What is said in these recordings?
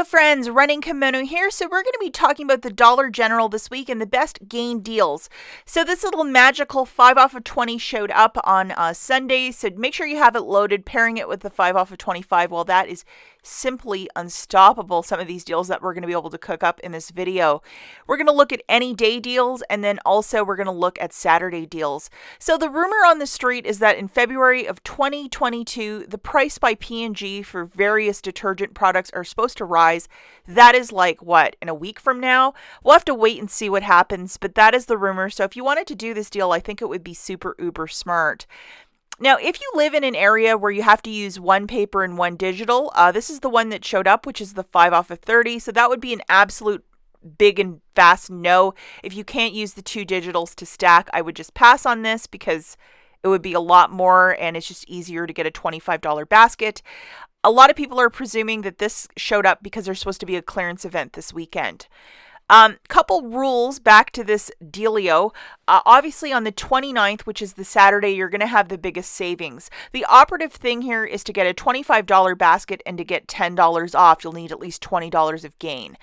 Hello friends, Running Kimono here. So we're going to be talking about the Dollar General this week and the best gain deals. So this little magical 5 off of 20 showed up on Sunday. So make sure you have it loaded, pairing it with the 5 off of 25. Well, that is simply unstoppable, some of these deals that we're going to be able to cook up in this video. We're going to look at any day deals, and then also we're going to look at Saturday deals. So the rumor on the street is that in February of 2022, the price by P&G for various detergent products are supposed to rise. That is like, what, in a week from now? We'll have to wait and see what happens, but that is the rumor. So if you wanted to do this deal, I think it would be super uber smart. Now, if you live in an area where you have to use one paper and one digital, this is the one that showed up, which is the 5 off of 30. So that would be an absolute big and fast no. If you can't use the two digitals to stack, I would just pass on this because it would be a lot more and it's just easier to get a $25 basket. A lot of people are presuming that this showed up because there's supposed to be a clearance event this weekend. Couple rules back to this dealio. Obviously on the 29th, which is the Saturday, you're going to have the biggest savings. The operative thing here is to get a $25 basket and to get $10 off. You'll need at least $20 of gain.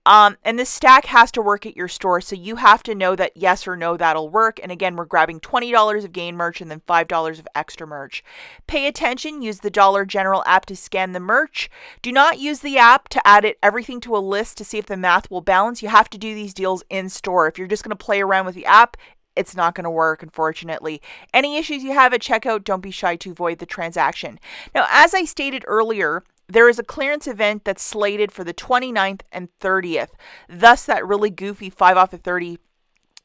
And this stack has to work at your store, so you have to know that yes or no, that'll work. And again, we're grabbing $20 of gain merch and then $5 of extra merch. Pay attention, use the Dollar General app to scan the merch. Do not use the app to add everything to a list to see if the math will balance. You have to do these deals in store. If you're just going to play around with the app, it's not going to work, unfortunately. Any issues you have at checkout, don't be shy to void the transaction. Now, as I stated earlier, there is a clearance event that's slated for the 29th and 30th. Thus, that really goofy 5 off of 30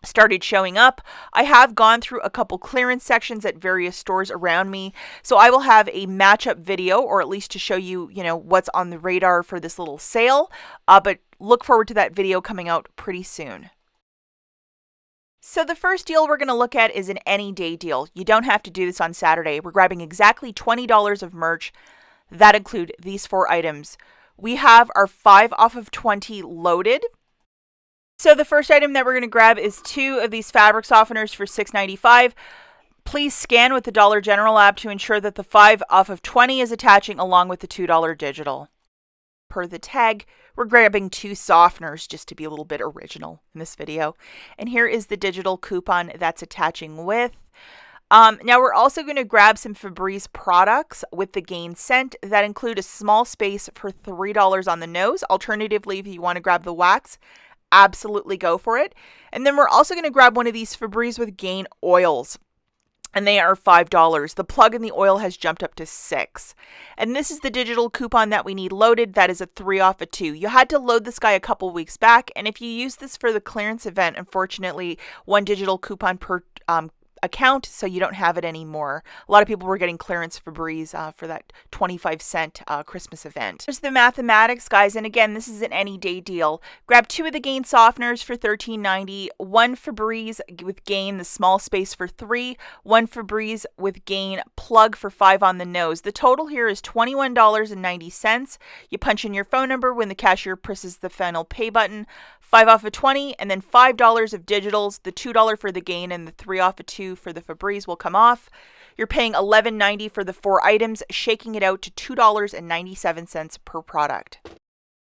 started showing up. I have gone through a couple clearance sections at various stores around me, so I will have a matchup video, or at least to show you, what's on the radar for this little sale. But look forward to that video coming out pretty soon. So the first deal we're going to look at is an any day deal. You don't have to do this on Saturday. We're grabbing exactly $20 of merch. That include these 4 items. We have our 5 off of 20 loaded. So the first item that we're going to grab is 2 of these fabric softeners for $6.95. Please scan with the Dollar General app to ensure that the 5 off of 20 is attaching along with the $2 digital. Per the tag, we're grabbing 2 softeners just to be a little bit original in this video. And here is the digital coupon that's attaching with. Now we're also going to grab some Febreze products with the gain scent that include a small space for $3 on the nose. Alternatively, if you want to grab the wax, absolutely go for it. And then we're also going to grab one of these Febreze with gain oils, and they are $5. The plug in the oil has jumped up to $6. And this is the digital coupon that we need loaded. That is a 3 off of 2. You had to load this guy a couple weeks back, and if you use this for the clearance event, unfortunately, 1 digital coupon per account, so you don't have it anymore. A lot of people were getting clearance Febreze for that 25-cent Christmas event. There's the mathematics, guys, and again, this is an any day deal. Grab 2 of the gain softeners for $13.90, 1 Febreze with gain, the small space for $3, 1 Febreze with gain plug for $5 on the nose. The total here is $21.90. You punch in your phone number when the cashier presses the final pay button. 5 off of 20, and then $5 of digitals, the $2 for the gain and the 3 off of 2 for the Febreze will come off. You're paying $11.90 for the 4 items, shaking it out to $2.97 per product.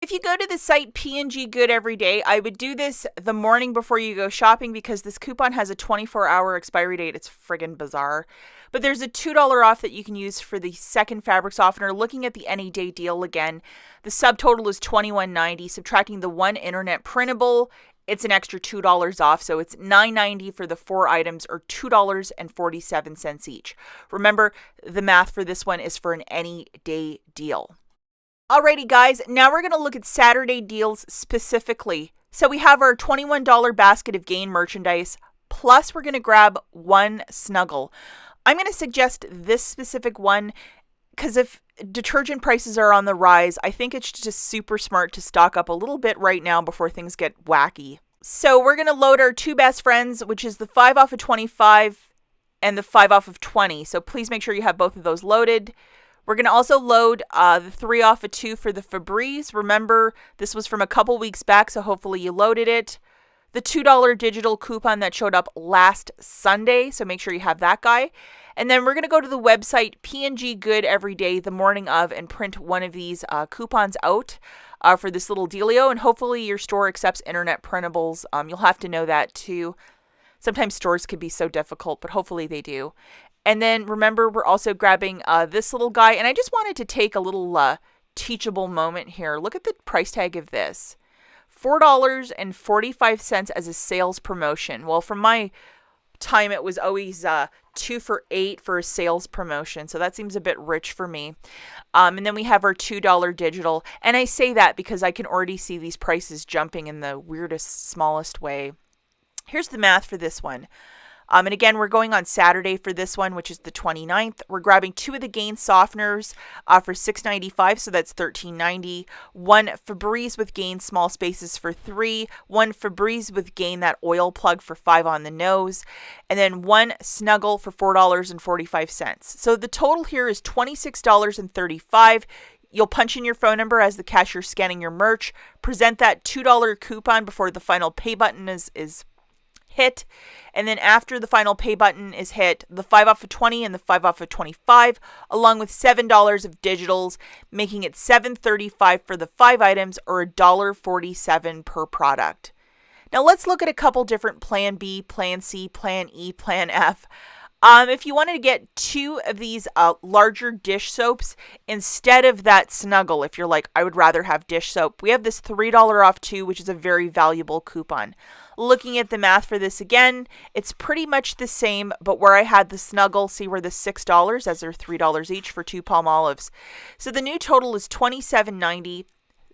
If you go to the site P&G Good Every Day, I would do this the morning before you go shopping because this coupon has a 24-hour expiry date. It's friggin' bizarre. But there's a $2 off that you can use for the second fabric softener. Looking at the any day deal again, the subtotal is $21.90. Subtracting the 1 internet printable, it's an extra $2 off. So it's $9.90 for the 4 items, or $2.47 each. Remember, the math for this one is for an any day deal. Alrighty guys, now we're going to look at Saturday deals specifically. So we have our $21 basket of gain merchandise, plus we're going to grab 1 snuggle. I'm going to suggest this specific one because if detergent prices are on the rise, I think it's just super smart to stock up a little bit right now before things get wacky. So we're going to load our 2 best friends, which is the 5 off of 25 and the 5 off of 20. So please make sure you have both of those loaded. We're going to also load the 3 off of 2 for the Febreze. Remember, this was from a couple weeks back, so hopefully you loaded it. the $2 digital coupon that showed up last Sunday, so make sure you have that guy. And then we're going to go to the website P&G Good every day the morning of and print one of these coupons out for this little dealio. And hopefully your store accepts internet printables. You'll have to know that too. Sometimes stores can be so difficult, but hopefully they do. And then remember, we're also grabbing this little guy. And I just wanted to take a little teachable moment here. Look at the price tag of this. $4.45 as a sales promotion. Well, from my time, it was always 2 for $8 for a sales promotion. So that seems a bit rich for me. And then we have our $2 digital. And I say that because I can already see these prices jumping in the weirdest, smallest way. Here's the math for this one. And again, we're going on Saturday for this one, which is the 29th. We're grabbing 2 of the Gain softeners for $6.95, so that's $13.90. 1 Febreze with Gain small spaces for $3. 1 Febreze with Gain that oil plug for $5 on the nose. And then 1 Snuggle for $4.45. So the total here is $26.35. You'll punch in your phone number as the cashier's scanning your merch. Present that $2 coupon before the final pay button is hit, and then after the final pay button is hit, the 5 off of 20 and the 5 off of 25, along with $7 of digitals, making it $7.35 for the 5 items or $1.47 per product. Now let's look at a couple different Plan B, Plan C, Plan E, Plan F. If you wanted to get 2 of these larger dish soaps instead of that Snuggle, if you're like, I would rather have dish soap, we have this $3 off 2, which is a very valuable coupon. Looking at the math for this again, it's pretty much the same, but where I had the Snuggle, see where the $6, as they're $3 each for 2 Palmolives. So the new total is $27.90.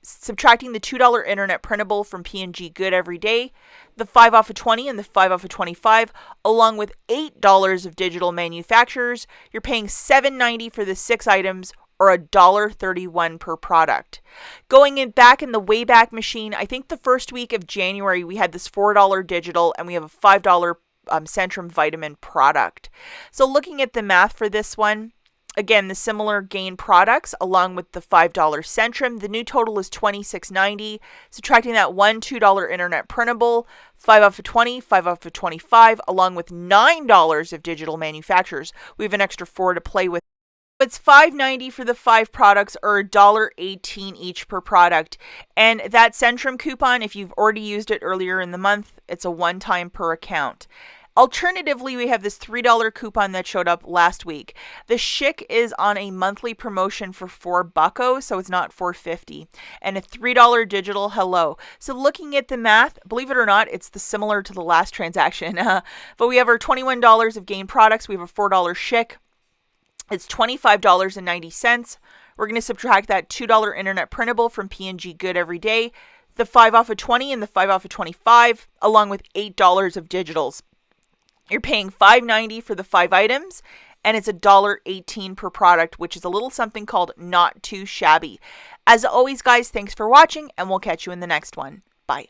Subtracting the $2 internet printable from P&G Good every day, the 5 off of 20 and the 5 off of 25, along with $8 of digital manufacturers, you're paying $7.90 for the 6 items or $1.31 per product. Going back in the Wayback Machine, I think the first week of January we had this $4 digital and we have a $5 Centrum vitamin product. So looking at the math for this one, again, the similar Gain products along with the $5 Centrum, the new total is $26.90. Subtracting that $2 internet printable, 5 off of 20, 5 off of 25, along with $9 of digital manufacturers. We have an extra 4 to play with. It's $5.90 for the 5 products or $1.18 each per product. And that Centrum coupon, if you've already used it earlier in the month, it's a one-time per account. Alternatively, we have this $3 coupon that showed up last week. The Schick is on a monthly promotion for $4, so it's not $4.50. And a $3 digital hello. So looking at the math, believe it or not, it's similar to the last transaction. But we have our $21 of Gain products. We have a $4 Schick. It's $25.90. We're going to subtract that $2 internet printable from P&G Good every day, the 5 off of 20 and the 5 off of 25, along with $8 of digitals. You're paying $5.90 for the 5 items, and it's $1.18 per product, which is a little something called not too shabby. As always, guys, thanks for watching, and we'll catch you in the next one. Bye.